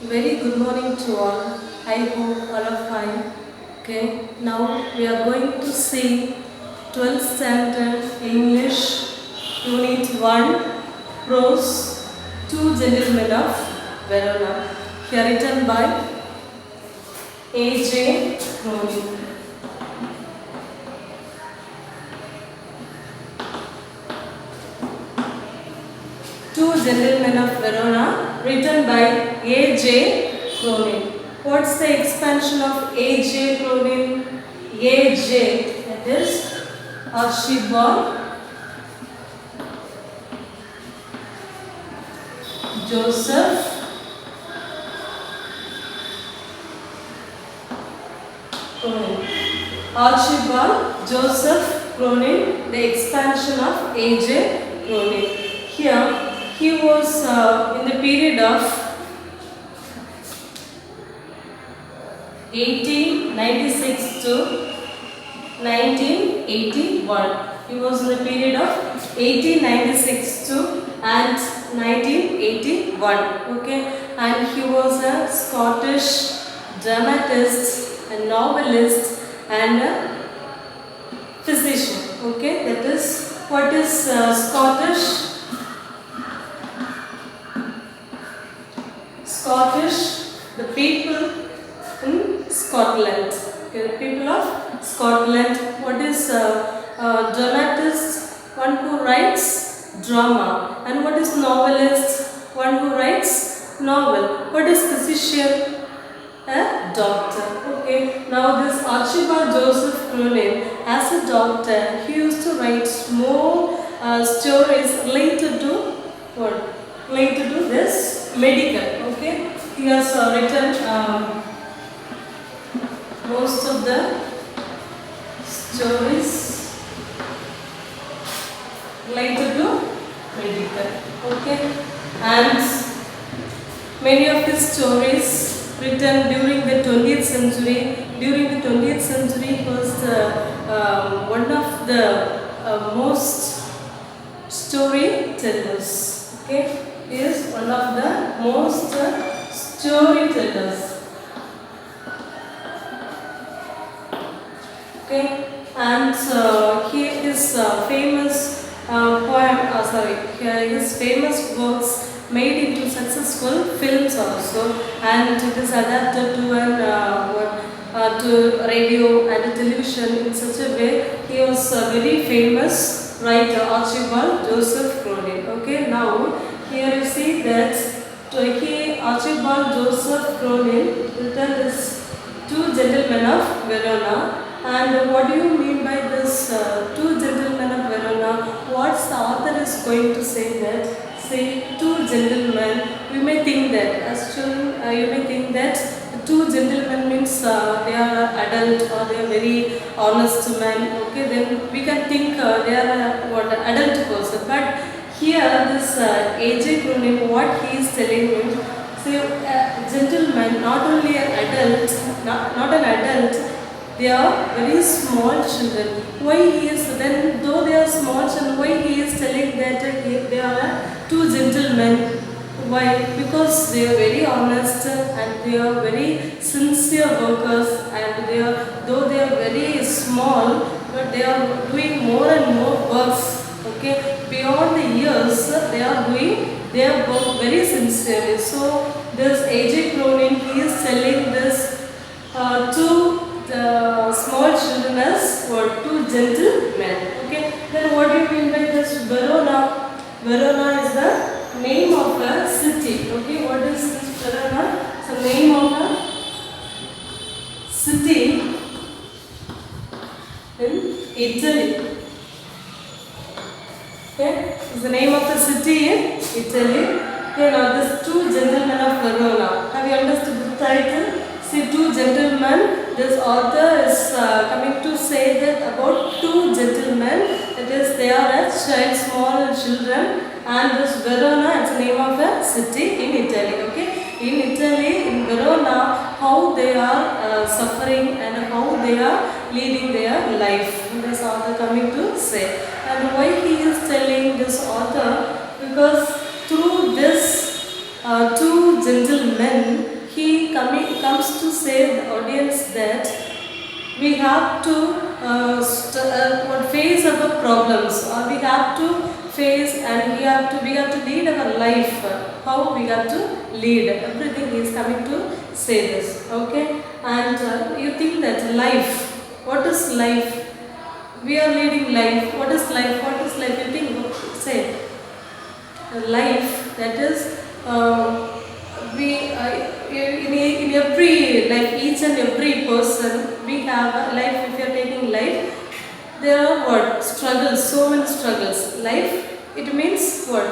Very good morning to all. I hope all are fine. Okay, now we are going to see 12th standard English Unit 1 Prose Two Gentlemen of Verona. Here written by A.J. Cronin. Two Gentlemen of Verona, written by A.J. Cronin. What's the expansion of A.J. Cronin? A.J. That is Archibald Joseph Cronin. Archibald Joseph Cronin, the expansion of A.J. Cronin. Here, he was in the period of 1896 to 1981. He was in the period of 1896 to and 1981. Okay, and he was a Scottish dramatist, a novelist, and a physician. Okay, that is what is Scottish. Scottish, the people in Scotland. Okay, the people of Scotland. What is dramatist? One who writes drama. And what is novelist? One who writes novel. What is physician? A doctor. Okay. Now this Archibald Joseph Cronin, as a doctor, he used to write small stories related to what? Related to this medical. Okay. He has written most of the stories related to medical. Okay. And many of his stories written during the 20th century. During the 20th century, he was one of the most storytellers. Okay. He is one of the most storytellers. Okay, and he is famous his famous works made into successful films also, and it is adapted to to radio and television in such a way. He was a very famous writer, Archibald Joseph Cronin. Okay, now here you see that Archibald Joseph Cronin written is Two Gentlemen of Verona. And what do you mean by this Two Gentlemen of Verona? What the author is going to say that? Say two gentlemen. We may think that as children, you may think that the two gentlemen means they are adult or they are very honest men. Okay, then we can think they are what adult person. But here, this A.J. Cronin, what he is telling is, say, gentlemen, not only an adult, not an adult, they are very small children. Why he is then, though they are small children, why he is telling that they are two gentlemen? Why? Because they are very honest and they are very sincere workers, and they are, though they are very small, but they are doing more and more works. Okay, beyond the years, they are doing their work very sincerely. So this A.J. Cronin, he is telling this to the small children as what? Two gentlemen. Okay, then what do you mean by this Verona? Verona is the name of a city. Okay, what is this Verona? It's the name of a city in Italy. Okay, it's the name of the city in Italy. Okay, now this Two Gentlemen of Verona. Have you understood the title? See, two gentlemen. This author is coming to say that about two gentlemen. That is, they are a child, small children, and this Verona, it's the name of a city in Italy. Okay, in Italy, in Verona, how they are suffering and how they are leading their life. This author coming to say, and why he is telling this author, because through this two gentlemen, comes to say the audience that we have to face our problems, or we have to face, and we have to lead our life. How we have to lead? Everything is coming to say this. Okay, and you think that life. What is life? We are leading life. What is life? What is life? You think? Say life. That is. We in every, like each and every person, we have a life. If you are taking life, there are what struggles, so many struggles. Life, it means what?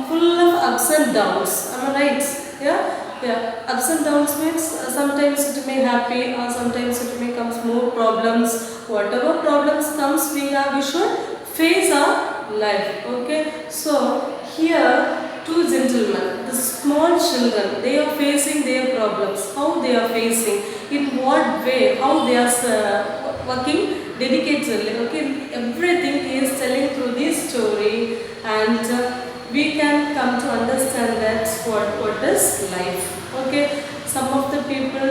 Full of ups and downs. Am I right? Yeah. Ups and downs means sometimes it may happy, or sometimes it may comes more problems. Whatever problems comes, we should face our life. Okay. So here, two gentlemen, the small children, they are facing their problems. How they are facing? In what way? How they are working dedicatedly? Okay, everything he is telling through this story, and we can come to understand that what is life. Okay, some of the people,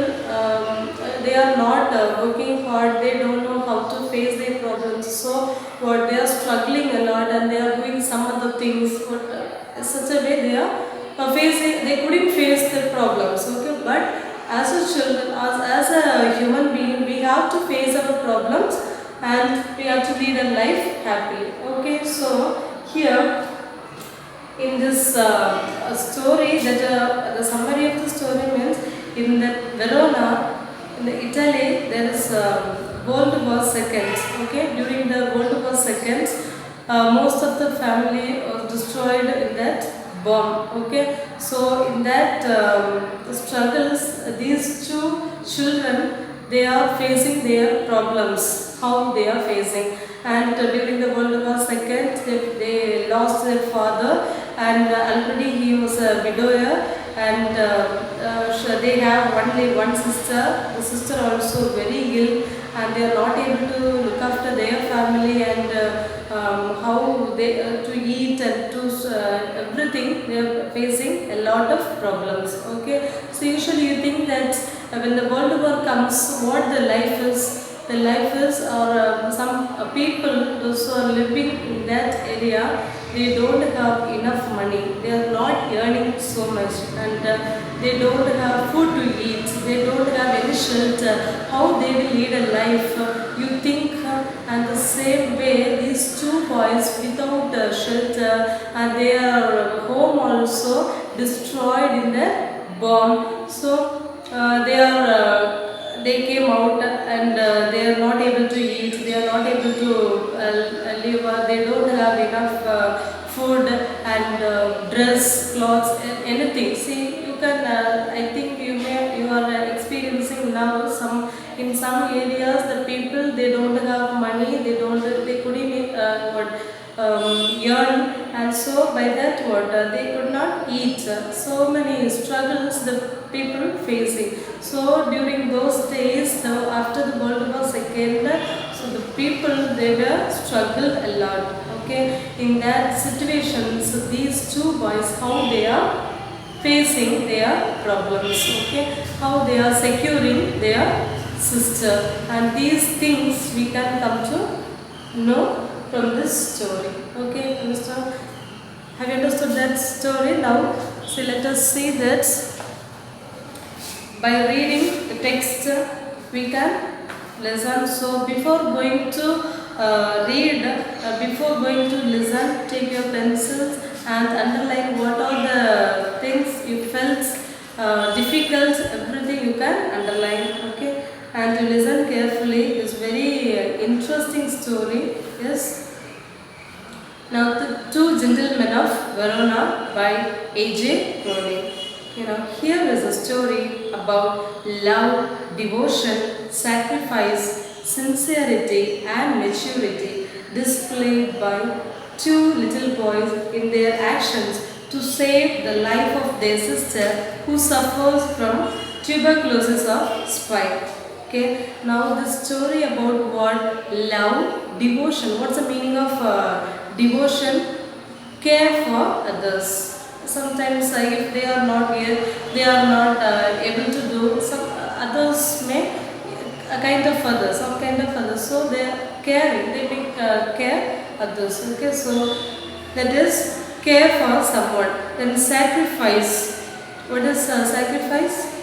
they are not working hard. They don't know how to face their problems. So what they are struggling a lot, and they are doing some other things. Such a way they are facing, they couldn't face their problems. Okay, but as a children, as a human being, we have to face our problems, and we have to lead a life happily. Okay, so here in this story, that the summary of the story means, in the Verona, in the Italy, there is World War II. Okay, during the World War II, most of the family was destroyed in that bomb. Okay, so in that struggles, these two children, they are facing their problems. How they are facing, and during the World War II, they lost their father, and already he was a widower, and they have only one sister. The sister also very ill, and they are not able to look after their family, and how they to eat and to everything. They are facing a lot of problems. Okay, so usually you think that when the World War comes, what the life is. The life is, or some people, those who are living in that area, they don't have enough money. They are not earning so much, and they don't have food to eat. They don't have any shelter. How they will lead a life? You think, and the same way, these two boys without shelter, and their home also destroyed in the bomb. So they came out, and they are not able to eat. They are not able to live. They don't have enough food and dress, clothes, anything. See, you can. I think you are experiencing now in some areas, the people, they don't have money. They couldn't earn, and so by that they could not eat. So many struggles the people facing. So during those days, after the World War II, so the people, they were struggled a lot. Okay, in that situation, so these two boys, how they are facing their problems. Okay, how they are securing their sister, and these things we can come to know from this story. Okay, understand? Have you understood that story now? So let us see that by reading the text we can listen. So before going to before going to listen, take your pencils and underline what are the things you felt difficult. Everything you can underline. Okay, and you listen carefully. It's very interesting story. Yes. Now, the Two Gentlemen of Verona by A.J. Cronin. Here is a story about love, devotion, sacrifice, sincerity, and maturity displayed by two little boys in their actions to save the life of their sister who suffers from tuberculosis of spine. Okay, now the story about what? Love, devotion. What's the meaning of devotion? Care for others. sometimes if they are not here, they are not able to do. Some others may a kind of others, some kind of others. So they are caring. They make care others. Okay, so that is care for someone. Then sacrifice. What is sacrifice?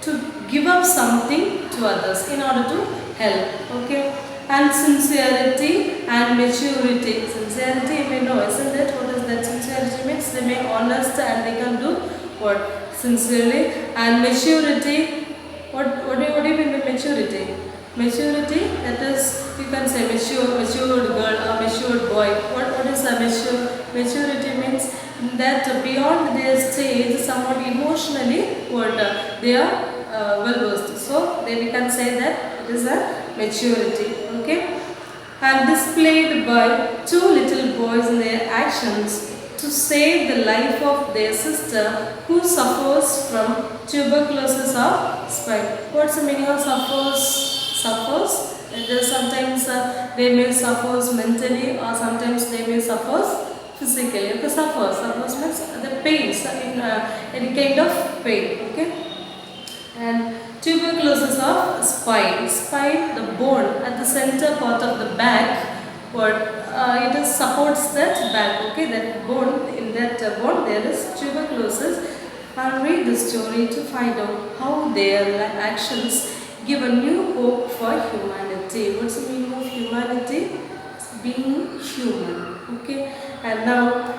To give up something to others in order to help. Okay, and sincerity and maturity. Sincerity, you may know, isn't it? What is that? Sincerity means they may honest and they can do what sincerely. And maturity, what do you mean by maturity? Maturity, that is, you can say matured girl or matured boy. What is a maturity means that beyond their stage, somewhat emotionally, what they are well versed. So then we can say that it is a maturity. Okay, and displayed by two little boys in their actions to save the life of their sister who suffers from tuberculosis of spine. What's the meaning of suffers? Suffers. It is sometimes they may suffer mentally or sometimes they may suffer physically. Okay, suffers means the pains in any kind of pain. Okay, and tuberculosis of spine. Spine, the bone at the center part of the back. What it is supports that back. Okay, that bone, in that bone there is tuberculosis. I'll read the story to find out how their actions give a new hope for humanity. What's the meaning of humanity? Being human. Okay, and now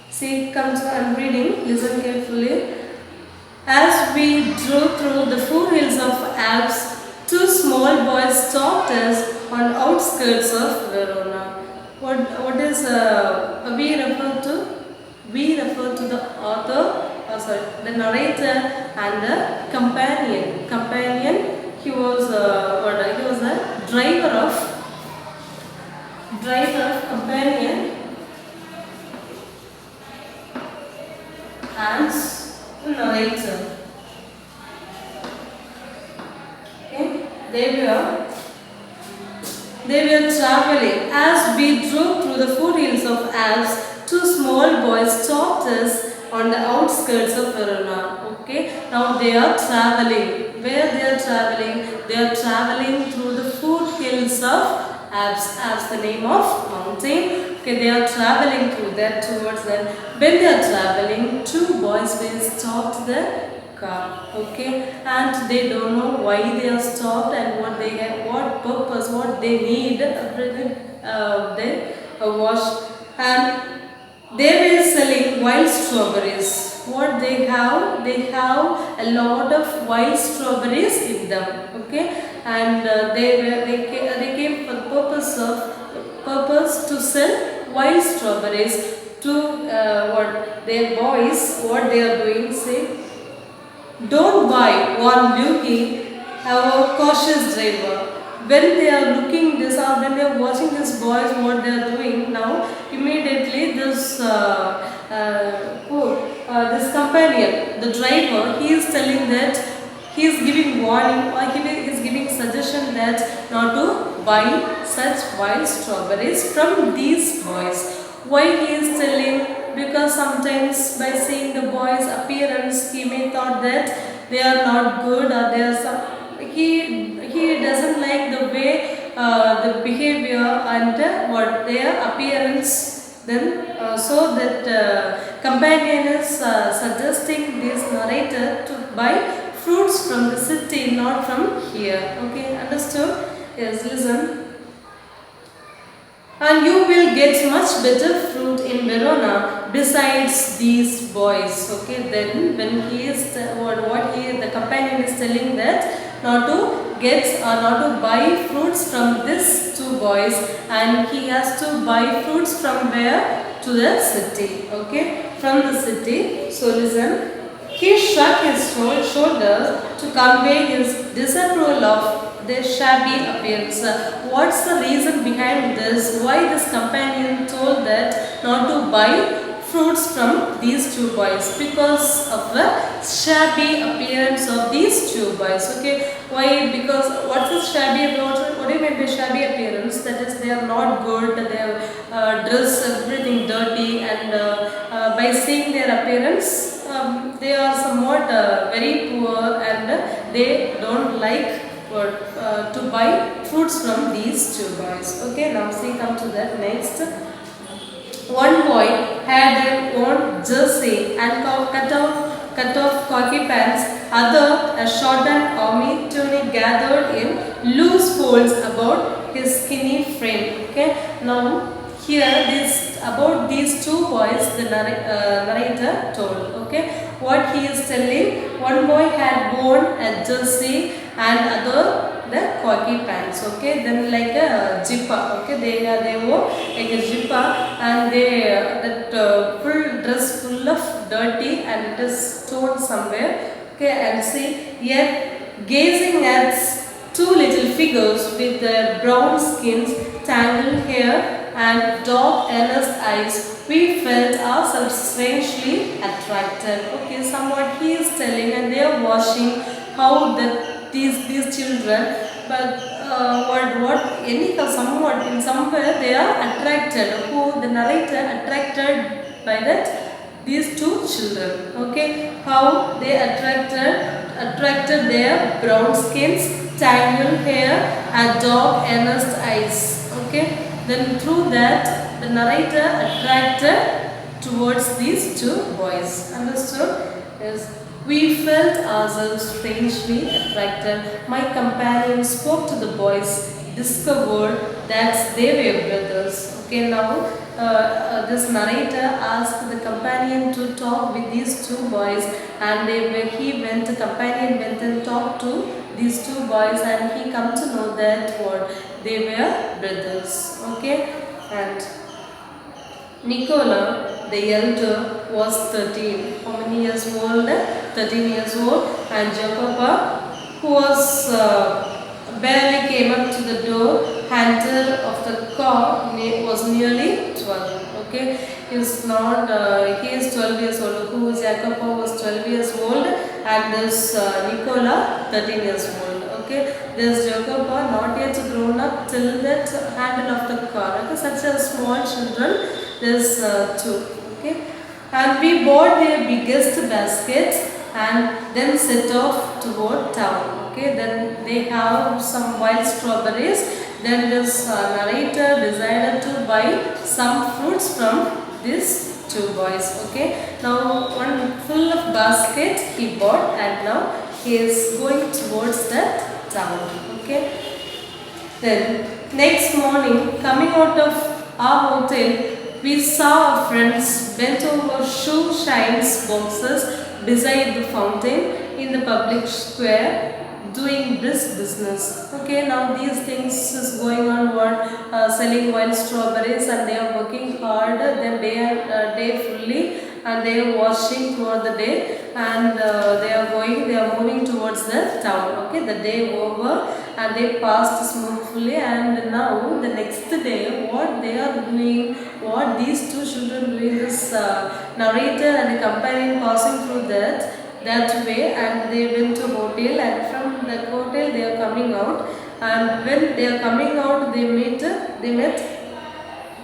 see, comes, I'm reading, listen carefully. As we drove through the foothills of Alps, two small boys stopped us on outskirts of Verona. What is we refer to? We refer to the author, the narrator, and the companion. Companion. He was he was a driver of companion and narrator. Okay, they were traveling. As we drove through the foothills of Alps, two small boys stopped us on the outskirts of Verona. Okay, now they are traveling. Where they are traveling? They are traveling through the foothills of Alps. Alps, the name of mountain. Okay, they are traveling through that towards them. When they are traveling, two boys will stop the car. Okay, and they don't know why they are stopped and what they have, what purpose, what they need. Everything they wash, and they were selling wild strawberries. What they have? They have a lot of wild strawberries in them. Okay, and they came for the purpose to sell wild strawberries to what their boys. What they are doing? Say, don't buy, warned Luki, our cautious driver. When they are looking this or when they are watching these boys, what they are doing now, immediately this companion, the driver, he is telling that he is giving warning or he is giving suggestion that not to buy such wild strawberries from these boys. Why he is telling? Because sometimes by seeing the boys' appearance, he may thought that they are not good or they are some. He doesn't like the way the behavior and what their appearance. Then so that companion is suggesting this narrator to buy fruits from the city, not from here. Okay, understood? Yes, listen. And you will get much better fruit in Verona besides these boys. Okay, then when he is the companion is telling that not to get or not to buy fruits from these two boys, and he has to buy fruits from where? To the city. Okay, from the city. So listen. He shrugged his shoulders to convey his disapproval of their shabby appearance. What's the reason behind this? Why this companion told that not to buy fruits from these two boys because of the shabby appearance of these two boys. Okay, why? Because what's the shabby? What do you mean by shabby appearance? That is, they are not good. They have dress everything dirty, and by seeing their appearance, they are somewhat very poor, and they don't like to buy fruits from these two boys. Okay, now see, come to that next. One boy had a worn jersey and cut off khaki pants. Other a shortened army tunic gathered in loose folds about his skinny frame. Okay. Now here this about these two boys the narrator told. Okay. What he is telling, one boy had worn a jersey and other the khaki pants. Okay, then like a jippa. Okay, they wore like a jippa, and they that full dress full of dirty, and it is torn somewhere. Okay, and see, yet gazing at two little figures with their brown skins, tangled hair, and dark earnest eyes, we felt ourselves strangely attracted. Okay, somewhat he is telling, and they are watching how these children, but somewhat in somewhere they are attracted. Who the narrator attracted by that these two children. Okay, how they attracted their brown skins, tangled hair, and dark earnest eyes. Okay, then through that the narrator attracted towards these two boys. Understood? Yes. We felt ourselves strangely attracted. My companion spoke to the boys, discovered that they were brothers. Okay, now this narrator asked the companion to talk with these two boys, and the companion went and talked to these two boys, and he come to know that what they were brothers. Okay, and Nicola, the elder, was 13. How many years old? 13 years old. And Jacoba, who was barely came up to the door handle of the car, was nearly 12. Okay, he is 12 years old. Who Jacoba was 12 years old, and this Nicola 13 years old. Okay, this Jacoba not yet grown up till that handle of the car. Okay, such a small children. There's two. Okay, and we bought their biggest baskets and then set off toward town. Okay, then they have some wild strawberries. Then this narrator decided to buy some fruits from these two boys. Okay, now one full of basket he bought, and now he is going towards that town. Okay, then next morning, coming out of our hotel, we saw our friends bent over shoe shines boxes beside the fountain in the public square, doing brisk business. Okay, now these things is going on, selling wild strawberries, and they are working hard their day fully, and they are washing throughout the day, and they are moving towards the town. Okay, the day over, and they passed smoothly, and now the next day what they are doing, what these two children doing, this narrator and the companion passing through that way, and they went to hotel, and from the hotel they are coming out, and when they are coming out they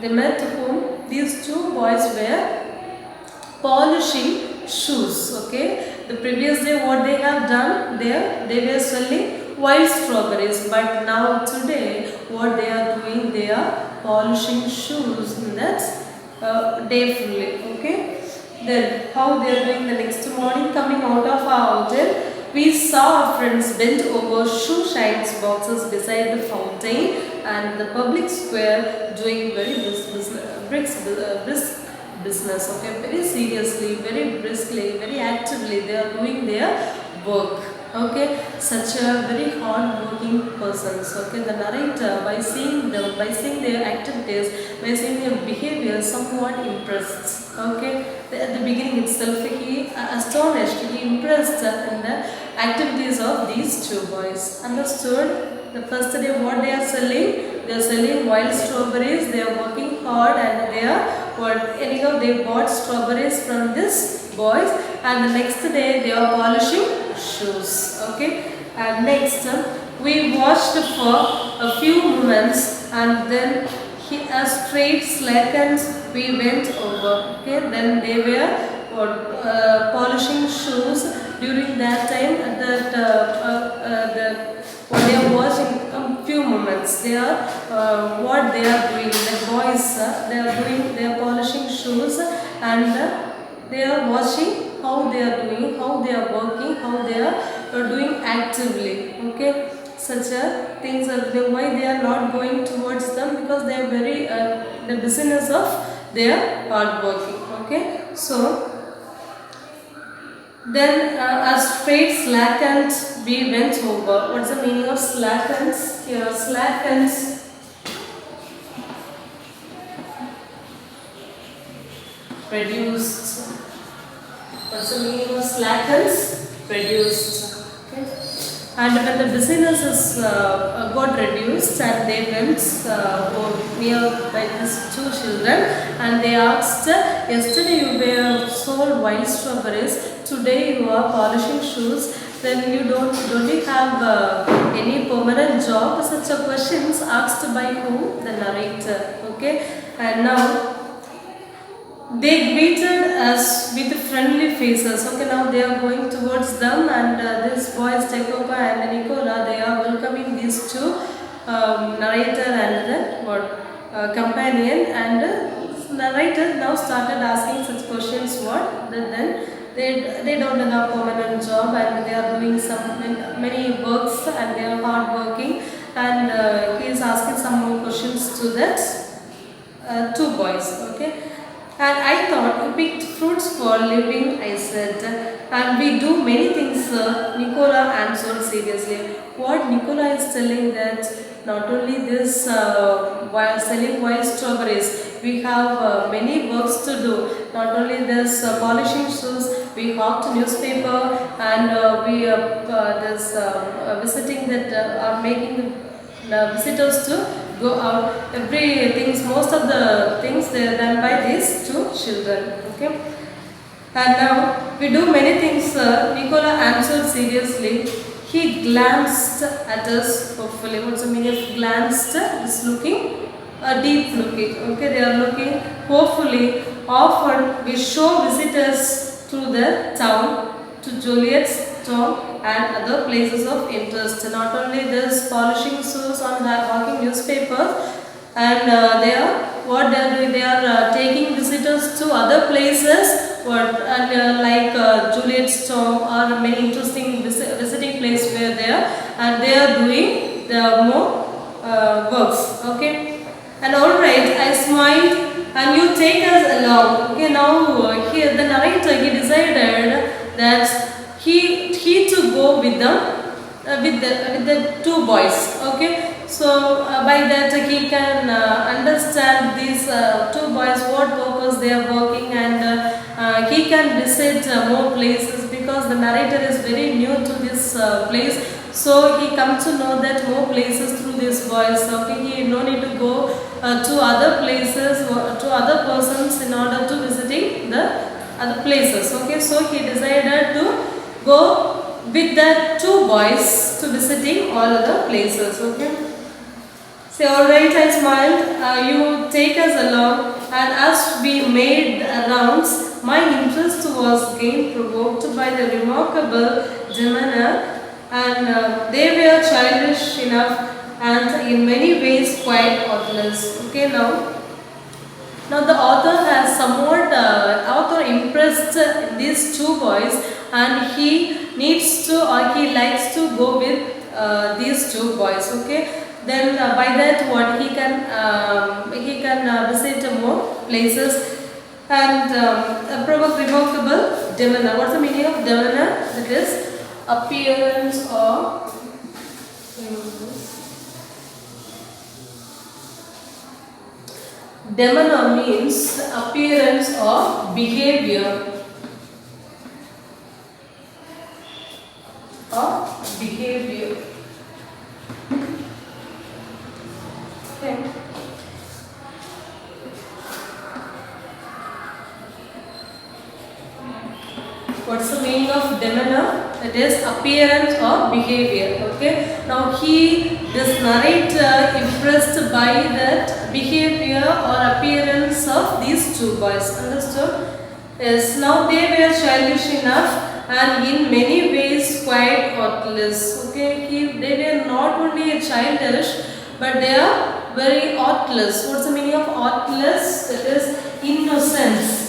met whom these two boys were polishing shoes. Okay, the previous day what they have done, they were selling wild strawberries, but now today what they are doing, they are polishing shoes in that day fully. Okay, then how they are doing the next morning, coming out of our hotel, we saw our friends bent over shoe shines boxes beside the fountain and the public square, doing very brisk business. Okay, very seriously, very briskly, very actively they are doing their work. Okay, such a very hard working persons. Okay, the narrator, by seeing them, by seeing their activities, by seeing their behavior, somewhat impressed. Okay, at the beginning itself he astonished, he impressed in the activities of these two boys. Understood? The first day what they are selling wild strawberries, they are working hard, and they are anyhow they bought strawberries from this boys, and the next day they are polishing shoes. Okay, and next we watched for a few moments, and then a straight seconds we went over. Okay, then they were polishing shoes. During that time, what they are watching a few moments. They are what they are doing. The boys they are polishing shoes, and they are watching how they are doing, how they are working, how they are doing actively. Okay, such a things are the why they are not going towards them, because they are very the business of their hard working. Okay, so then a straight slackened we went over. What's the meaning of slackens? Here slackens reduced. What's the meaning of slackens? Reduced. Okay. And when the business is got reduced, and they went near by these two children, and they asked, yesterday you were sold wild strawberries, today you are polishing shoes, then you don't you have any permanent job? Such a questions asked by whom? The narrator. Okay, and now they greeted us with friendly faces. Okay, now they are going towards them, and these boys, Jacoba and Nicola, they are welcoming these two, narrator and the companion. And narrator now started asking such questions. What? Then they don't have permanent job, and they are doing some many works, and they are hard working. And he is asking some more questions to that two boys. Okay. And I thought you picked fruits for living, I said. And we do many things, sir. Nicola answered seriously. What Nicola is telling that not only this while selling wild strawberries, we have many works to do. Not only this polishing shoes, we hawked newspaper, and we this visiting that are making the visitors to go out. Every things, most of the things they are done by these two children. Okay, and now we do many things, sir. Nicola answered seriously. He glanced at us hopefully. What's the meaning of glanced? Is looking, deep looking. Okay, they are looking hopefully. Often we show visitors to the town, to Juliet's town and other places of interest. Not only this polishing shoes on hawking newspapers, and they are what they are doing. They are taking visitors to other places. Like Juliet's town or many interesting visiting place where they are, and they are doing the more works. Okay, and all right, I smiled, and you take us along. Okay, now here the narrator, he decided that he to go with the two boys. Okay, so by that he can understand these two boys what purpose they are working, and he can visit more places, because the narrator is very new to this place. So he comes to know that more places through these boys. Okay, he no need to go to other places, to other persons in order to visiting the other places. Okay, so he decided to go with the two boys to visiting all other places. Okay. Say, alright, I smiled. You take us along, and as we made rounds, my interest was again provoked by the remarkable demeanor, and they were childish enough and in many ways quite artless. Okay, now the author has somewhat author impressed these two boys, and he needs to, or he likes to go with these two boys. Okay, then by that what he can visit more places, and remarkable demeanor. What's the meaning of demeanor? It is appearance or demeanor means appearance or behavior. Okay. What's the meaning of demeanor? It is appearance or behavior. Okay. Now this narrator impressed by that behavior or appearance of these two boys. Understood? Yes. Now they were childish enough and in many ways quite artless. Okay. They were not only childish, but they are very artless. What's the meaning of artless? It is innocence.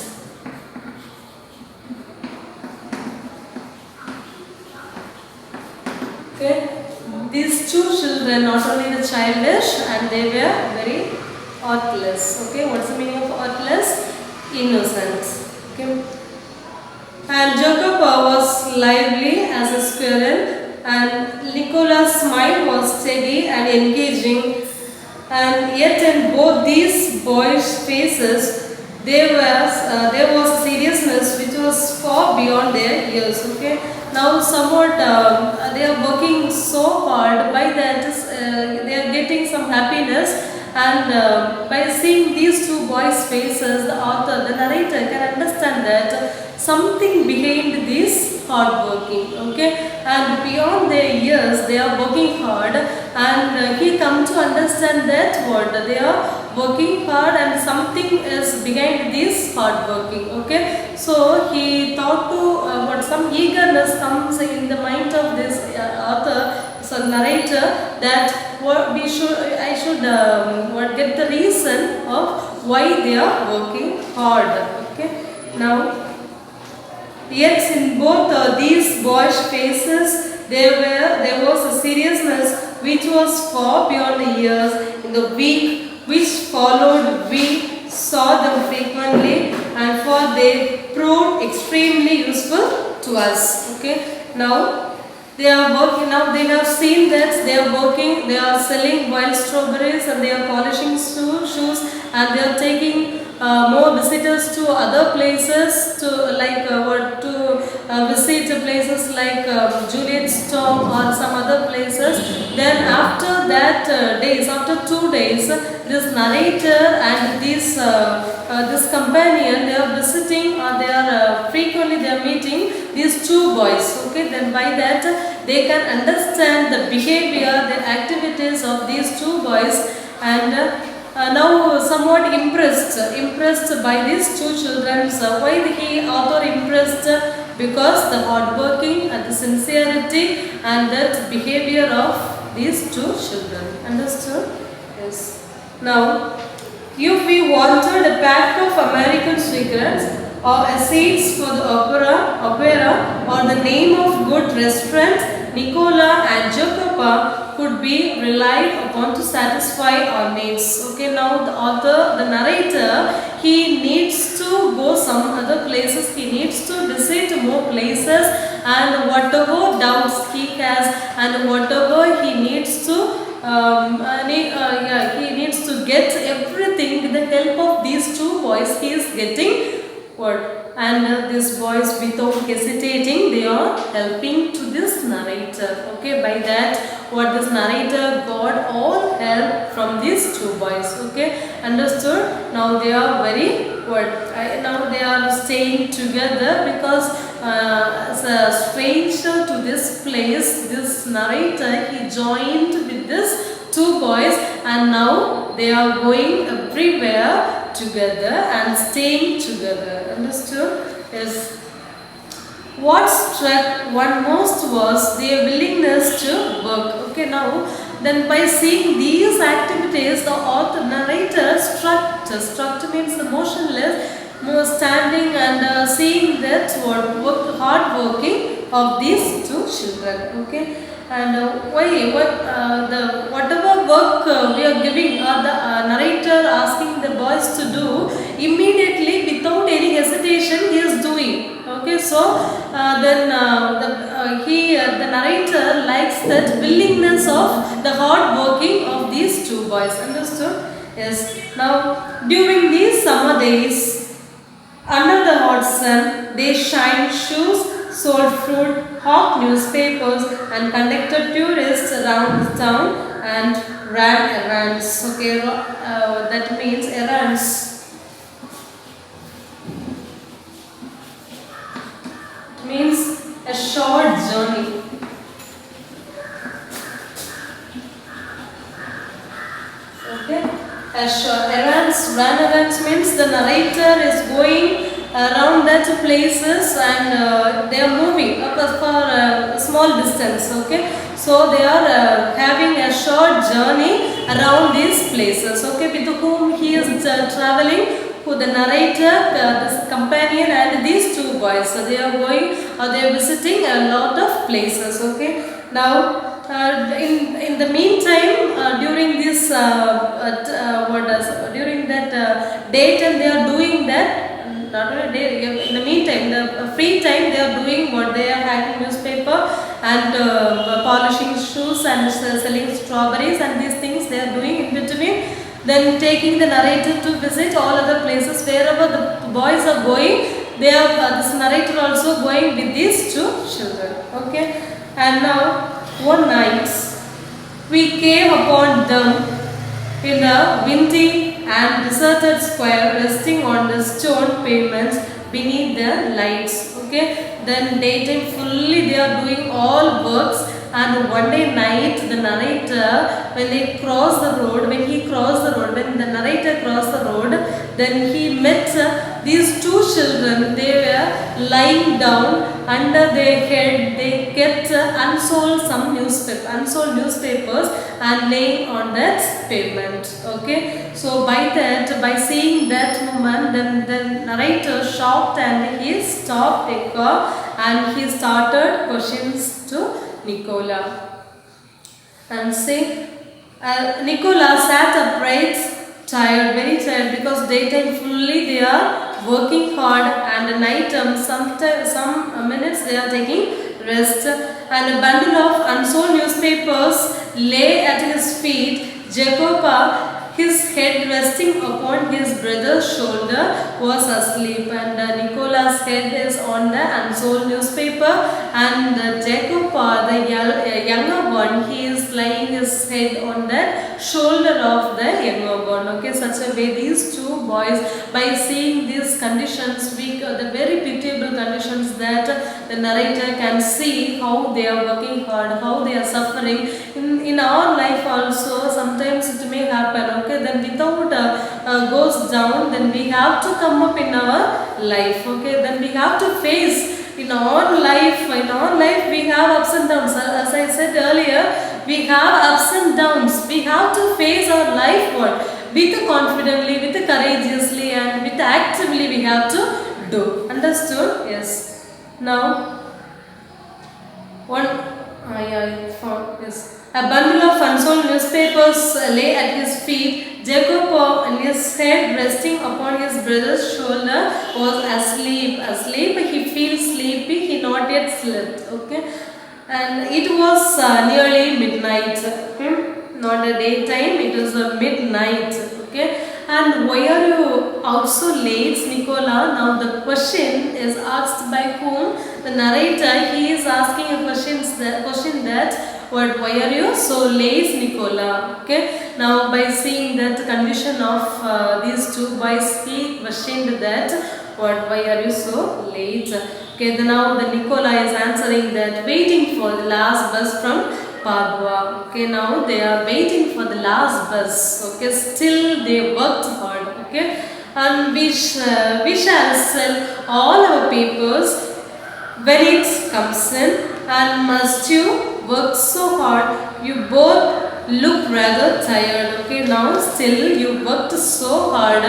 Okay, these two children not only the childish and they were very artless. Okay, what's the meaning of artless? Innocent. Okay, and Jacob was lively as a squirrel, and Nicola's smile was steady and engaging. And yet, in both these boys' faces, there was a seriousness which was far beyond their years. Okay, now somewhat they are working so hard. By that, they are getting some happiness, and by seeing these two boys' faces, the author, the narrator, can understand that something behind this hard working. Okay, and beyond their years, they are working hard, and he come to understand that what they are working hard and something is behind this hard working. Okay, so he thought to what some eagerness comes in the mind of this author, so narrator, that what we should I should what get the reason of why they are working hard. Okay, now yet in both these boyish faces there was a seriousness which was far beyond the years. In the week which followed, we saw them frequently, and for they proved extremely useful to us. Okay, now they are working. Now they have seen that they are working. They are selling wild strawberries and they are polishing shoes, and they are taking more visitors to other places to visit places like Juliet's Tomb or some other places. Then after that after 2 days, this narrator and this companion, they are visiting or they are frequently they are meeting these two boys. Okay, then by that they can understand the behavior, the activities of these two boys, and now somewhat impressed by these two children. So why the author impressed? Because the hard working and the sincerity and that behavior of these two children. Understood? Yes. Now, if we wanted a pack of American cigarettes or a seats for the opera or the name of good restaurant, Nicola and Jacopa could be relied upon to satisfy our needs. Okay, now the author, the narrator, he needs to go some other places, he needs to visit more places, and whatever doubts he has and whatever he needs to he needs to get everything with the help of these two boys. He is getting what? And these boys, without hesitating, they are helping to this narrator. Okay, by that, what this narrator got all help from these two boys. Okay, understood? Now they are very now they are staying together because as a stranger to this place, this narrator, he joined with this two boys, and now they are going everywhere together and staying together. Understood? Yes. What struck one most was their willingness to work. Okay, now then by seeing these activities, the author narrator struck means the motionless, more standing and seeing that hard working of these two children. Okay, and whatever work we are giving or the narrator asking the boys to do, immediately without any hesitation he is doing. Okay, so the narrator likes that willingness of the hard working of these two boys. Understood? Yes. Now during these summer days, under the hot sun, they shined shoes, sold fruit, hawked newspapers, and conducted tourists around the town and ran errands. Okay, that means errands. means a short journey. Okay, a short errands means the narrator is going around that places and they are moving for a small distance. Okay, so they are having a short journey around these places. Okay, with whom he is traveling, who the narrator, this companion and these two boys. So they are going or they are visiting a lot of places. Okay, now in the meantime, during this during that daytime they are doing that. Not only day, in the meantime, the free time they are doing what they are hanging newspaper and polishing shoes and selling strawberries and these things they are doing in between. Then taking the narrator to visit all other places wherever the boys are going. They are this narrator also going with these two children. Okay, and now one night we came upon them in a windy and deserted square, resting on the stone pavements beneath the lights. Okay, then daytime fully they are doing all works, and one day night the narrator, when he crossed the road, when the narrator crossed the road, then he met these two children. They were lying down. Under their head they kept unsold newspapers and laying on that pavement. Okay, so by seeing that moment, then the narrator shocked and he stopped the car and he started questions to Nicola and say, Nicola sat upright, tired, very tired, because daytime fully they are working hard, and night some minutes they are taking rest, and a bundle of unsold newspapers lay at his feet. Jacoba, his head resting upon his brother's shoulder, was asleep, and Nicola's head is on the unsold newspaper, and Jacoba, the younger one, he is laying his head on the shoulder of the younger one. Okay, such a way these two boys, by seeing these conditions, the very pitiable conditions, that the narrator can see how they are working hard, how they are suffering. In our life also sometimes it may happen. Okay, then without goes down, then we have to come up in our life. Okay, then we have to face in our life we have ups and downs. As I said earlier, we have ups and downs. We have to face our life with confidently, with courageously, and with actively we have to do. Understood? Yes. Now yes. A bundle of unsold newspapers lay at his feet. Jacob, and his head resting upon his brother's shoulder, was asleep. He feels sleepy. He not yet slept. Okay, and it was nearly midnight. Okay, not a daytime. It was a midnight. Okay, and why are you out so late, Nicola? Now the question is asked by whom? The narrator. He is asking a question that. Why are you so late, Nicola? Okay, now by seeing that condition of these two boys, he questioned that, why are you so late? Okay, now the Nicola is answering that, waiting for the last bus from Padua. Okay, now they are waiting for the last bus. Okay, still they worked hard. Okay, and we shall sell all our papers when it comes in, and must you work so hard? You both look rather tired. Okay, now still you worked so hard.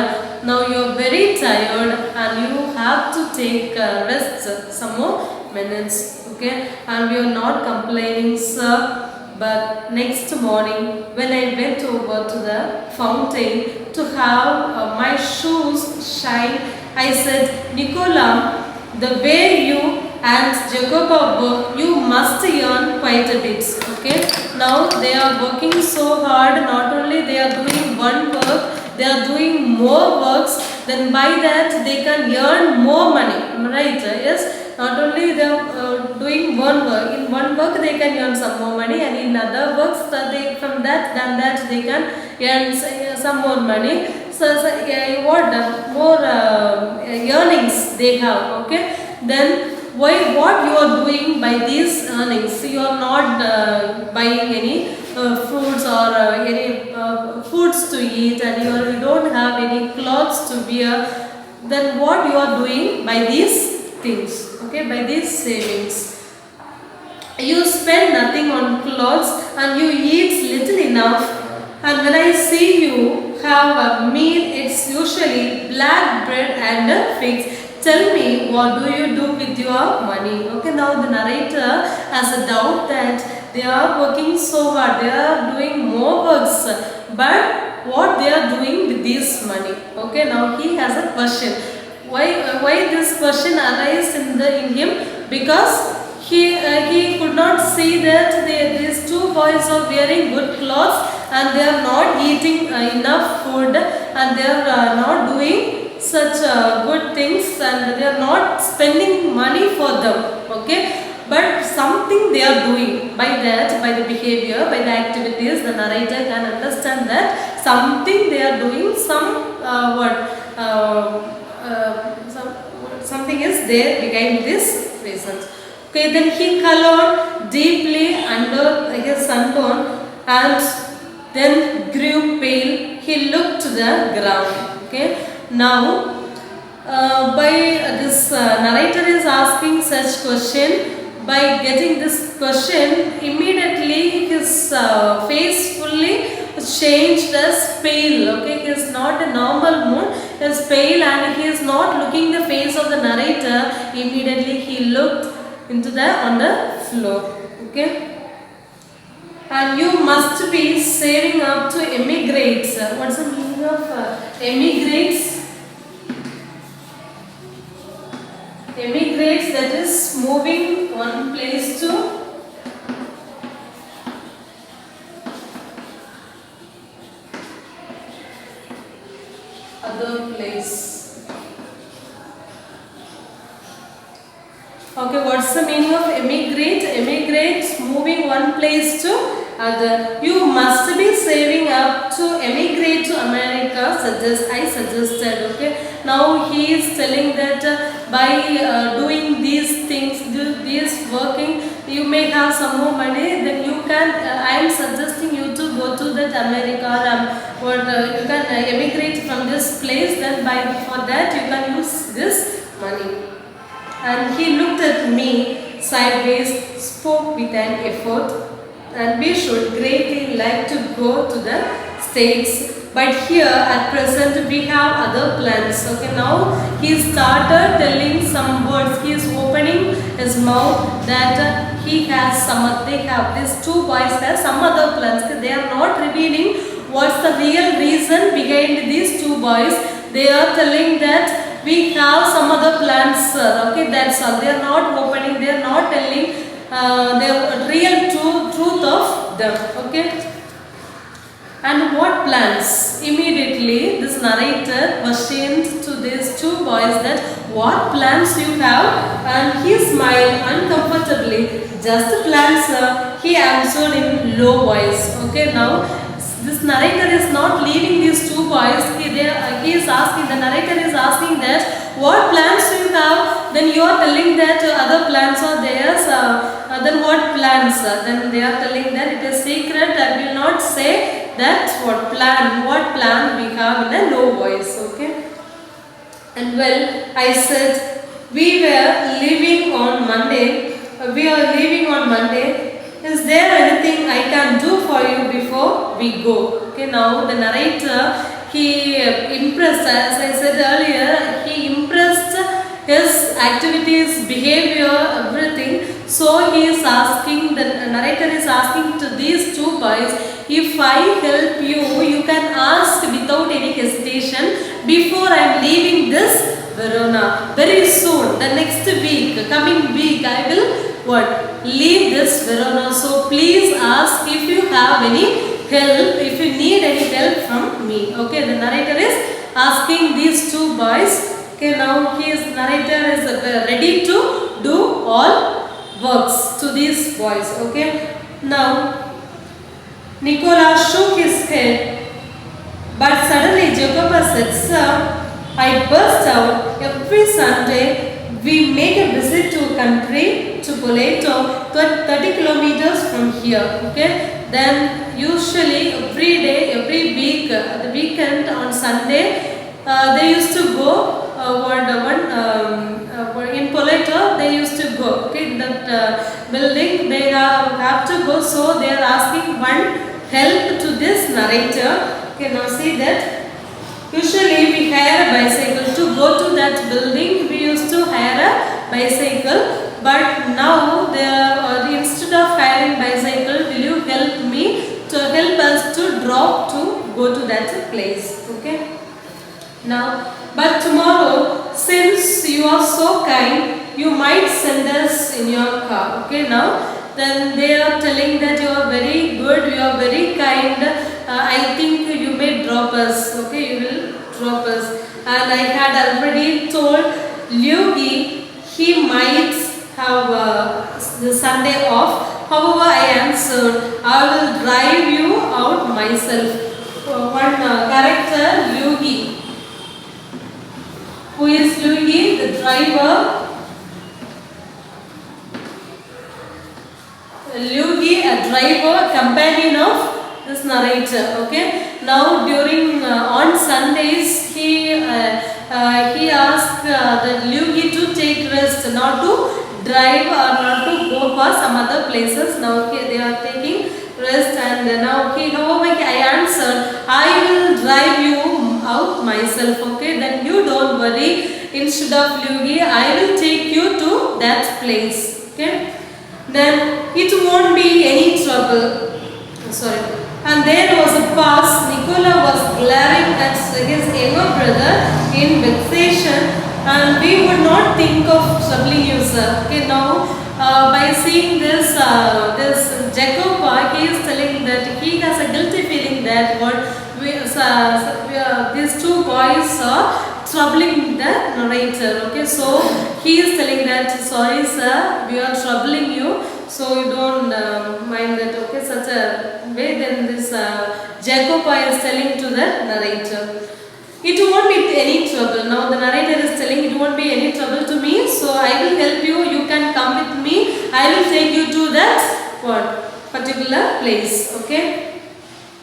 Now you are very tired and you have to take rest some more minutes. Okay, and we are not complaining, sir. But next morning, when I went over to the fountain to have my shoes shine, I said, Nicola, the way you and Jacoba work, you must earn quite a bit. Okay, now they are working so hard. Not only they are doing one work, they are doing more works. Then by that they can earn more money, right? Yes, not only they are doing one work. In one work they can earn some more money, and in other works that they they can earn some more money. So what more earnings they have. Okay, then why, what you are doing by these earnings? You are not buying any fruits or any foods to eat, and you don't have any clothes to wear. Then what you are doing by these things? Okay, by these savings. You spend nothing on clothes and you eat little enough, and when I see you have a meal, it's usually black bread and figs. Tell me, what do you do with your money? Okay, now the narrator has a doubt that they are working so hard, they are doing more works, but what they are doing with this money? Okay, now he has a question. Why this question arises in him? Because he could not see that these two boys are wearing good clothes and they are not eating enough food, and they are not doing such good things, and they are not spending money for them. Okay, but something they are doing. By that, by the behavior, by the activities, the narrator can understand that something they are doing, something is there behind this reasons. Okay, then he colored deeply under his sunburn and then grew pale. He looked to the ground. Okay, now by this narrator is asking such question. By getting this question, immediately his face fully changed as pale. Okay, he is not a normal mood, he is pale, and he is not looking the face of the narrator. Immediately he looked into on the floor. Okay, and you must be saving up to emigrate. What's the meaning of emigrates? Emigrates, that is moving one place to other place. Okay, what's the meaning of emigrate? Emigrate, moving one place to other. You must be saving up to emigrate to America. I suggested. Okay, now he is telling that by doing these things, this working, you may have some more money. Then you can. I am suggesting you to go to that America, or you can emigrate from this place. Then for that you can use this money. And he looked at me sideways, spoke with an effort, and we should greatly like to go to the States. But here at present we have other plans. Okay, now he started telling some words. He is opening his mouth that they have, these two boys have some other plans. They are not revealing what's the real reason behind these two boys. They are telling that we have some other plans, sir. Okay, that's all. They are not opening, they are not telling the real truth of them. Okay. And what plans? Immediately this narrator questioned to these two boys that what plans you have, and he smiled uncomfortably. Just plans, sir, he answered in low voice. Okay, now this narrator is not leaving these two boys. He is asking, the narrator is asking that what plans do you have? Then you are telling that other plans are theirs. Then what plans? Then they are telling that it is secret. I will not say that what plan we have in a low voice. Okay. And well, I said we were leaving on Monday. We are leaving on Monday. Is there anything I can do for you before we go? Okay, now the narrator, he impressed, as I said earlier, he impressed his activities, behavior, everything. So he is asking, the narrator is asking to these two boys, if I help you, you can ask without any hesitation before I am leaving this Verona. Very soon, the next week, coming week, I will leave this Verona. So please ask if you have any help, if you need any help from me. Okay, the narrator is asking these two boys. Okay, now narrator is ready to do all works to these boys. Okay, now Nicholas shook his head, but suddenly Jacobus said, "Sir, I burst out every Sunday we make a visit to country, to Spoleto, 30 kilometers from here. Okay, then usually every day, every week, the weekend on Sunday, they used to go. In Spoleto, they used to go. Okay, that building they have to go. So they are asking one help to this narrator. Okay, now see that. Usually we hire a bicycle to go to that building. We used to hire a bicycle, but now instead of hiring bicycle, will you help me to help us to drop to go to that place? Okay. Now, but tomorrow, since you are so kind, you might send us in your car. Okay. Now, then they are telling that you are very good, you are very kind. I think you may drop us. Okay, you will drop us. And I had already told Luigi he might have the Sunday off. However, I answered, I will drive you out myself. One character, Luigi. Who is Luigi? The driver. Luigi, a driver, companion of this narrator. Okay. Now during on Sundays he asked the Luigi to take rest, not to drive or not to go for some other places. Now they are taking rest, and now however I answered, I will drive you out myself. Okay, then you don't worry. Instead of Luigi, I will take you to that place. Okay, then it won't be any trouble. Sorry. And there was a pause. Nicola was glaring at his younger brother in vexation, and we would not think of troubling you, sir. Okay, now by seeing this, Jacob, he is telling that he has a guilty feeling that these two boys are troubling the narrator. Okay, so he is telling that, sorry, sir, we are troubling you. So you don't mind that, okay, such a way. Then this Jacob is telling to the narrator, it won't be any trouble. Now the narrator is telling it won't be any trouble to me, so I will help you. You can come with me. I will take you to that particular place. Okay.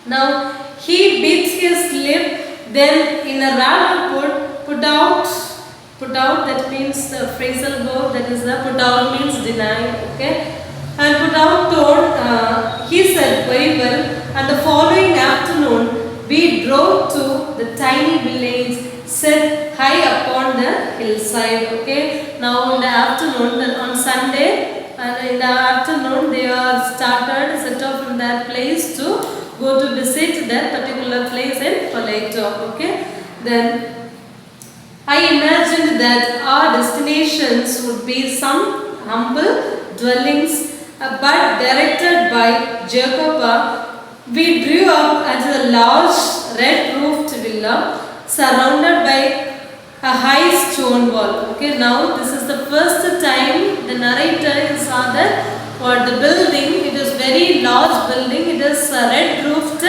Now he bit his lip. Then in a rather put out. That means the phrasal verb. That is the put out means deny. Okay. And put out tone, he said, very well. And the following afternoon, we drove to the tiny village set high upon the hillside. Okay. Now in the afternoon, on Sunday, and in the afternoon, they are set off from that place to go to visit that particular place in Spoleto. Okay. Then I imagined that our destinations would be some humble dwellings. But directed by Jacob, we drew up at a large red-roofed villa surrounded by a high stone wall. Okay, now this is the first time the narrator saw the building. It is very large building. It is a red-roofed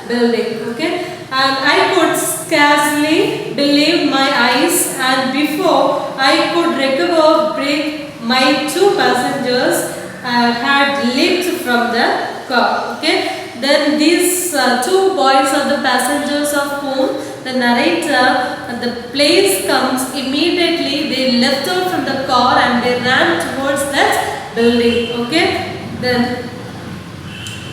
building. Okay, and I could scarcely believe my eyes. And before I could recover break, my two passengers had leaped from the car. Okay, then these two boys are the passengers of whom the narrator the place comes immediately. They left out from the car and they ran towards that building. Okay, then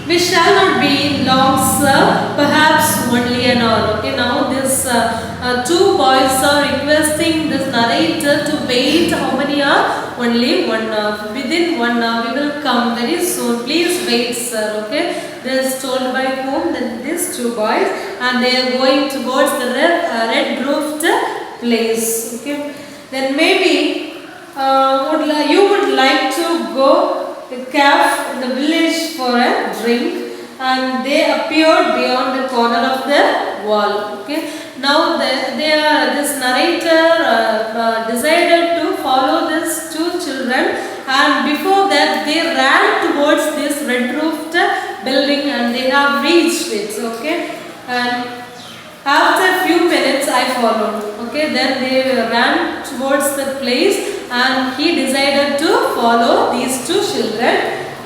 we shall not be long, sir, perhaps only an hour. Okay, now this two boys are requesting this narrator to wait. How many hours? Only 1 hour. Within 1 hour we will come very soon. Please wait, sir. Okay, this is told by whom? These two boys, and they are going towards the red roofed place. Okay, then maybe you would like to go a cafe in the village for a drink, and they appeared beyond the corner of the wall. Okay, now this narrator decided to follow these two children, and before that they ran towards this red roofed building and they have reached it. Okay, and after a few minutes I followed. Okay, then they ran towards the place and he decided to follow these two children.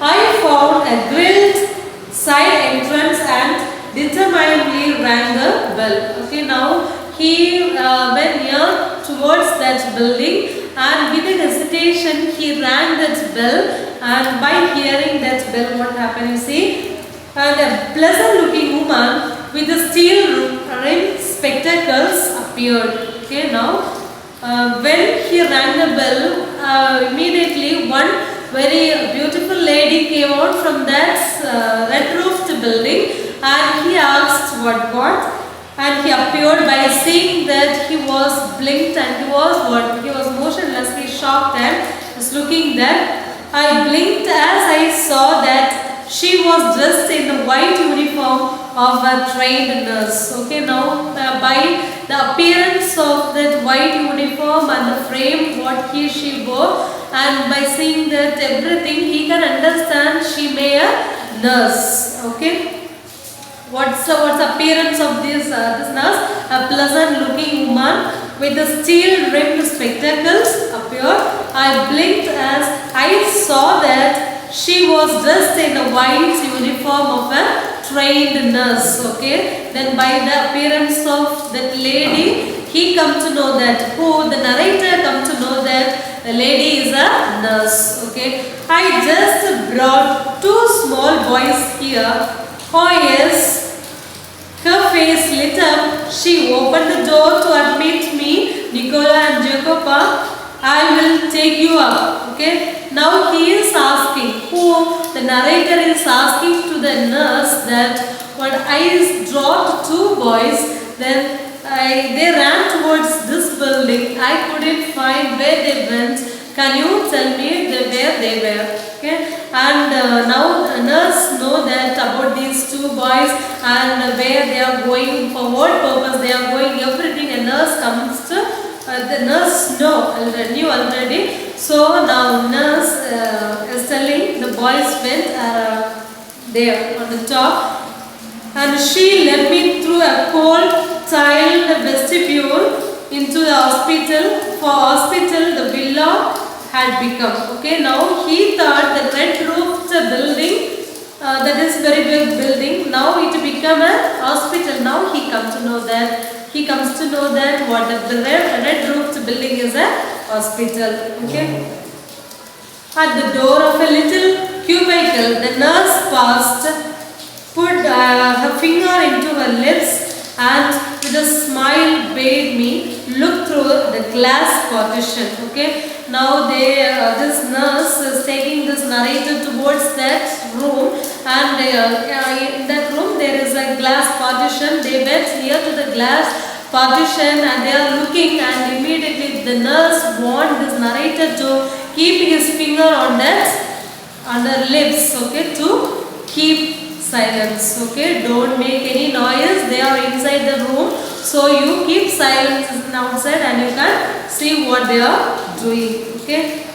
I found a grilled side entrance and determinedly rang the bell. Okay, now he went near towards that building, and without hesitation he rang that bell. And by hearing that bell, what happened, you see? And a pleasant looking woman with the steel rimmed spectacles appeared. Okay, now when he rang the bell, immediately one very beautiful lady came out from that red roofed building, and he asked what, and he appeared by saying that he was blinked and he was what? He was motionlessly shocked and was looking there. I blinked as I saw that she was dressed in the white uniform of a trained nurse. Okay, now by the appearance of that white uniform and the frame what she wore, and by seeing that everything, he can understand she may a nurse. Okay. What's the appearance of this nurse? A pleasant looking woman with the steel rimmed spectacles appeared. I blinked as I saw that she was dressed in a white uniform of a trained nurse. Okay. Then by the appearance of that lady, he come to know that, the narrator come to know that the lady is a nurse. Okay. I just brought two small boys here. Oh yes. Her face lit up. She opened the door to admit me, Nicola and Jacopa. I will take you up. Okay. Now he is asking, the narrator is asking to the nurse that when I dropped two boys, then they ran towards this building. I couldn't find where they went. Can you tell me where they were? Okay. And now the nurse know that about these two boys and where they are going, for what purpose they are going, everything. A nurse comes to the nurse knew already. So now nurse is telling the boys went there on the top, and she led me through a cold tiled vestibule into the hospital. For hospital, the villa had become. Okay, now he thought the red roofed building, that is very big building, now it become a hospital. Now he comes to know that what the red roofed building is a hospital. Okay. At the door of a little cubicle, the nurse put her finger into her lips and with a smile bade me look through the glass partition. Okay. Now this nurse is taking this narrator towards that room, and in that room there is a glass partition. They went near to the glass partition and they are looking, and immediately the nurse warned this narrator to keep his finger on her lips. Okay, to keep silence. Okay, don't make any noise. They are inside the room, so you keep silence outside and you can see what they are doing. Okay.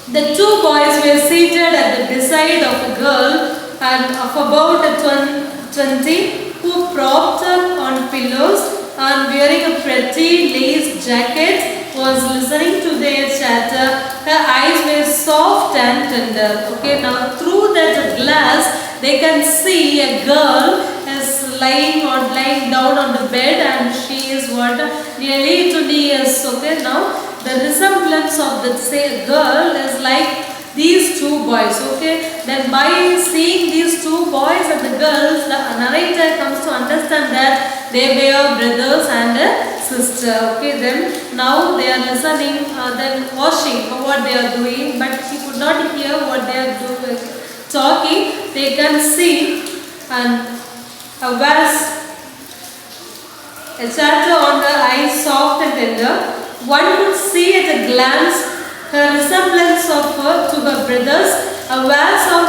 The two boys were seated at the beside of a girl and of about 20 who propped up on pillows and wearing a pretty lace jacket was listening to their chatter. Her eyes were soft and tender. Okay, now through that glass they can see a girl is lying down on the bed, and she is nearly 20 years. Okay, now the resemblance of the girl is like these two boys. Okay, then by seeing these two boys and the girls, the narrator comes to understand that they were brothers and a sister. Okay, then now they are listening, then watching what they are doing, but he could not hear what they are doing, talking. They can see and a chatter on her eyes, soft and tender. One could see at a glance her resemblance of her to her brothers. A vase of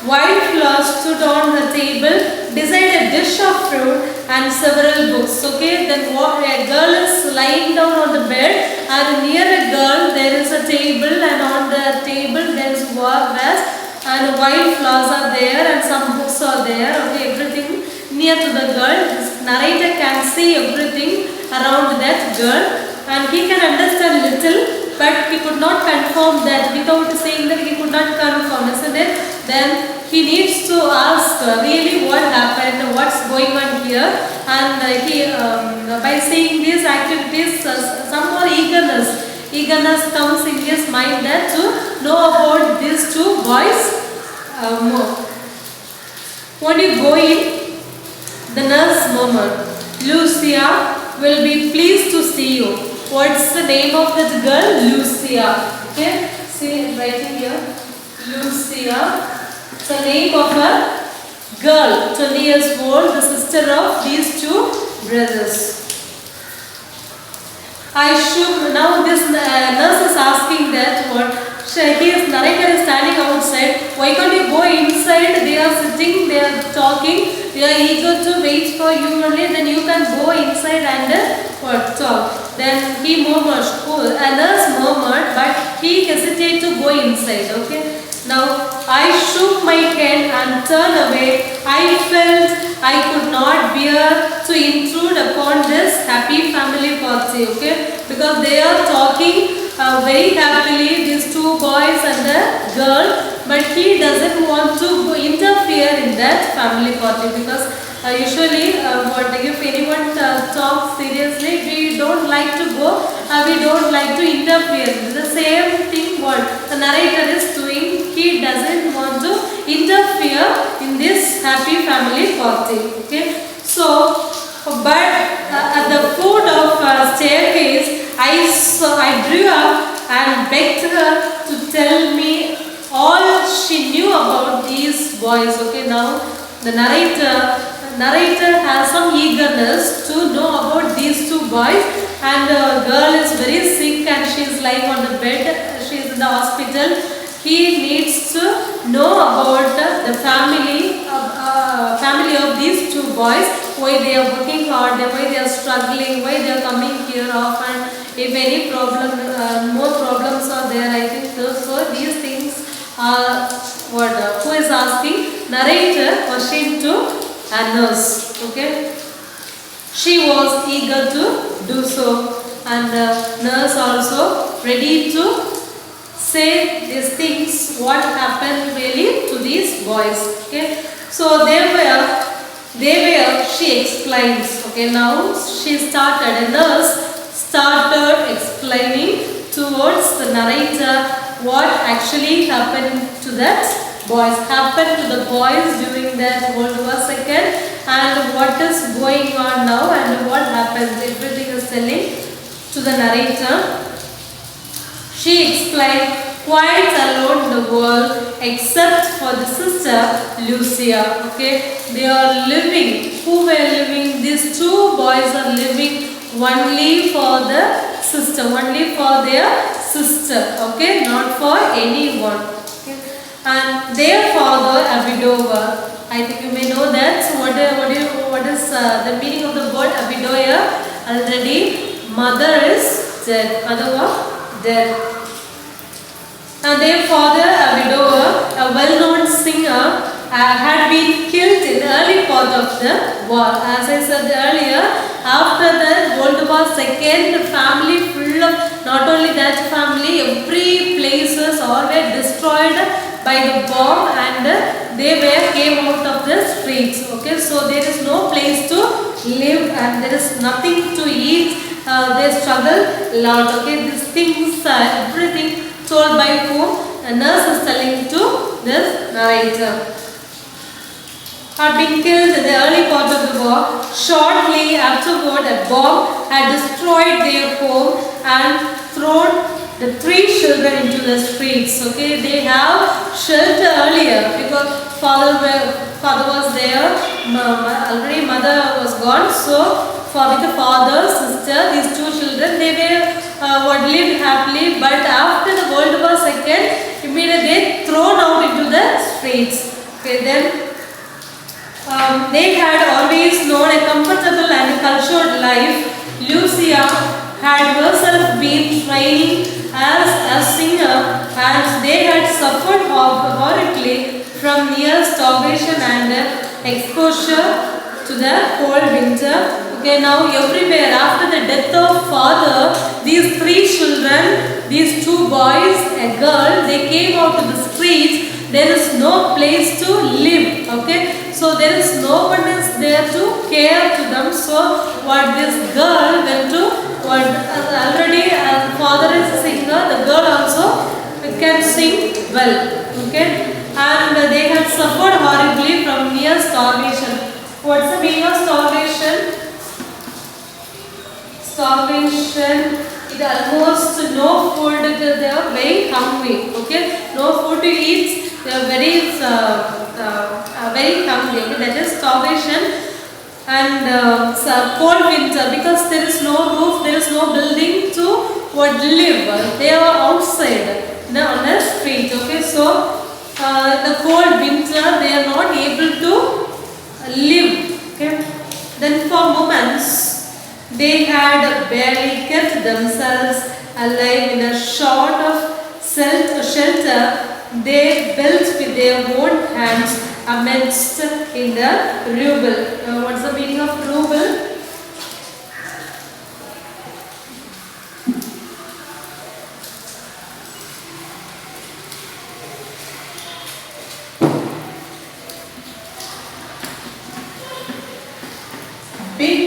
white flowers stood on the table, beside a dish of fruit and several books. Okay, then a girl is lying down on the bed, and near a girl there is a table, and on the table there is a vase and white flowers are there and some books are there. Okay, everything near to the girl. This narrator can see everything around that girl, and he can understand little but he could not confirm that. Without saying that, he could not confirm, isn't it? Then he needs to ask really what happened, what's going on here, and he by saying these activities, some more eagerness comes in his mind that to know about these two boys more. When you go in, the nurse murmured, Lucia will be pleased to see you. What's the name of that girl? Lucia. Okay, see writing here. Lucia. It's the name of a girl, 20 years old, the sister of these two brothers. I should now this nurse is asking that what narrator is standing outside. Why can't you go inside? They are sitting, they are talking, they are eager to wait for you only. Then you can go inside and talk. Then he murmured, a nurse murmured, but he hesitated to go inside. Okay. Now I shook my head and turned away. I felt I could not bear to intrude upon this happy family party, okay? Because they are talking very happily, these two boys and the girl, but he doesn't want to interfere in that family party because usually if anyone talks seriously, we don't like to go, we don't like to interfere. The same thing what the narrator is doing, he doesn't want to interfere in this happy family party. Okay, so but at the foot of staircase, I drew up and begged her to tell me all she knew about these boys. Okay, now the narrator has some eagerness to know about these two boys, and the girl is very sick and she is lying on the bed, she is in the hospital. He needs to know about the family of these two boys, why they are working hard, why they are struggling, why they are coming here often, if any problem, more problems are there, I think so these things are who is asking? Narrator question to a nurse. Okay, she was eager to do so, and nurse also ready to say these things, what happened really to these boys. Okay, so they were, she explains. Okay, now she started, a nurse started explaining towards the narrator what actually happened to the boys during that World War II, and what is going on now and what happens. Everything is telling to the narrator. She explained, quite alone in the world except for the sister Lucia. Okay, they are living. Who were living? These two boys are living only for the sister, only for their sister. Okay, not for anyone. Okay. And their father, a widower. I think you may know that. So what is the meaning of the word a widower? Already, mother is dead. Mother was dead. And their father, a widower, a well-known singer, had been killed in the early part of the war. As I said earlier, after the World War II, the family full of, not only that family, every places all were destroyed by the bomb, and they came out of the streets. Okay, so there is no place to live and there is nothing to eat. They struggle a lot. Okay, these things, everything told by whom? A nurse is telling to this narrator. Had been killed in the early part of the war. Shortly afterward, a bomb had destroyed their home and thrown the three children into the streets. Okay, they have shelter earlier because father was there, already mother was gone. So with the father, sister, these two children, they were lived happily. But after the World War II, immediately they thrown out into the streets. Okay, then they had always known a comfortable and cultured life. Lucia had herself been training as a singer, and they had suffered horribly from near starvation and exposure to the cold winter. Okay, now everywhere after the death of father, these three children, these two boys, a girl, they came out to the streets. There is no place to live. Okay, so there is no one is there to care to them. So what this girl went to, what already father is a singer, the girl also can sing well. Okay, and they had suffered horribly from near starvation. What's the meaning of starvation? Starvation, it almost no food, they are very hungry. Okay, no food to eat, they are very hungry. Okay, that is starvation. And cold winter, because there is no roof, there is no building to what live. They are outside on the street. Okay, so the cold winter, they are not able to live. Okay, then for moments they had barely kept themselves alive in a sort of shelter they built with their own hands amidst in the rubble. What's the meaning of rubble? Big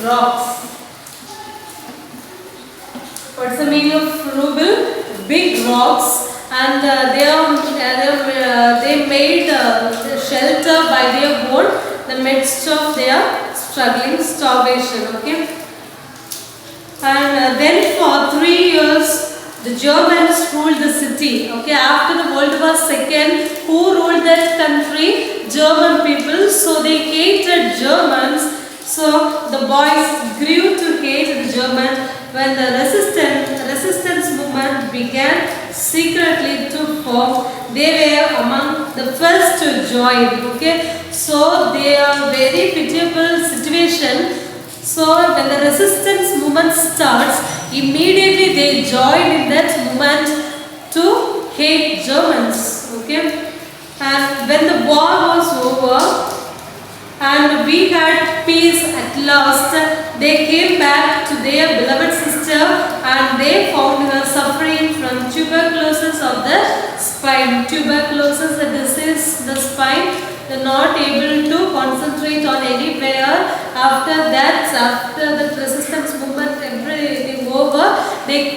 rocks. What's the meaning of rubble? Big rocks, and they made shelter by their own the midst of their struggling starvation. Okay, and then for 3 years the Germans ruled the city. Okay, after the World War II, who ruled that country? German people. So they hated Germans. So the boys grew to hate the Germans. When the resistance movement began secretly to form, they were among the first to join. Okay, so they are very pitiable situation. So when the resistance movement starts, immediately they join in that movement to hate Germans. Okay, and when the war was over and we had peace at last, they came back to their beloved sister and they found her suffering from tuberculosis of the spine. Tuberculosis, the disease, the spine, they are not able to concentrate on anywhere. After that, after the resistance movement, everything over, they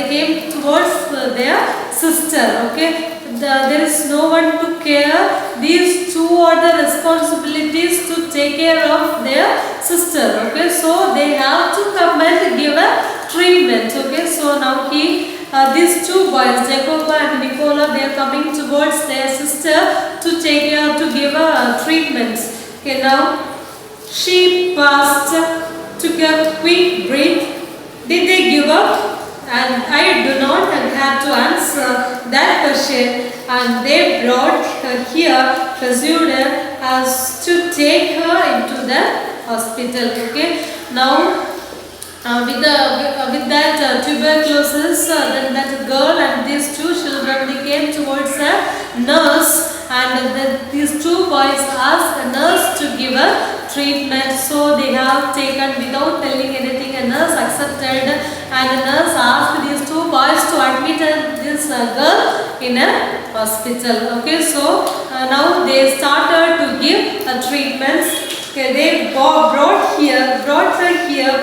came towards their sister. Okay, there is no one to care. These two are the responsibilities to take care of their sister. Okay, so they have to come and give a treatment. Okay, so now these two boys, Jacob and Nicola, they are coming towards their sister to take care, to give a treatment. Okay, now she paused, took a quick breath. Did they give up? And I do not have to answer that question. And they brought her here, pursued her as to take her into the hospital. Okay, now with that tuberculosis, then that girl and these two children, they came towards a nurse, and these two boys asked a nurse to give a treatment. So they have taken without telling anything. A nurse accepted, and the nurse asked these two boys to admit this girl in a hospital. Okay, so now they started to give treatments. Okay, they brought her here,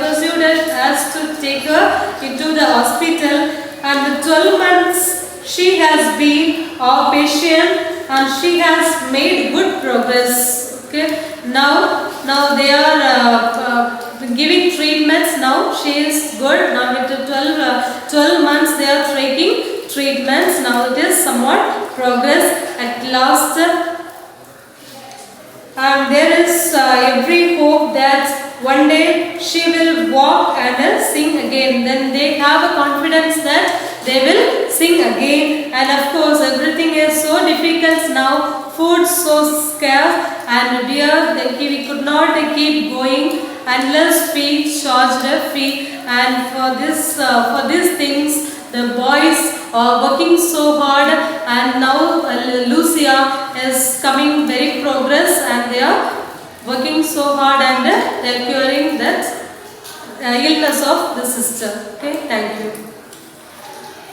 pursued her as to take her into the hospital, and the 12 months she has been our patient and she has made good progress. Okay, now they are giving treatments. Now she is good. Now with the 12 months they are taking treatments. Now it is somewhat progress at last. And there is every hope that one day she will walk and sing again. Then they have a confidence that they will sing again. And of course everything is so difficult now. Food so scarce, and we could not keep going unless we charged a fee. And for these things, the boys are working so hard, and now Lucia is coming very progress, and they are working so hard and curing that illness of the sister. Okay, thank you.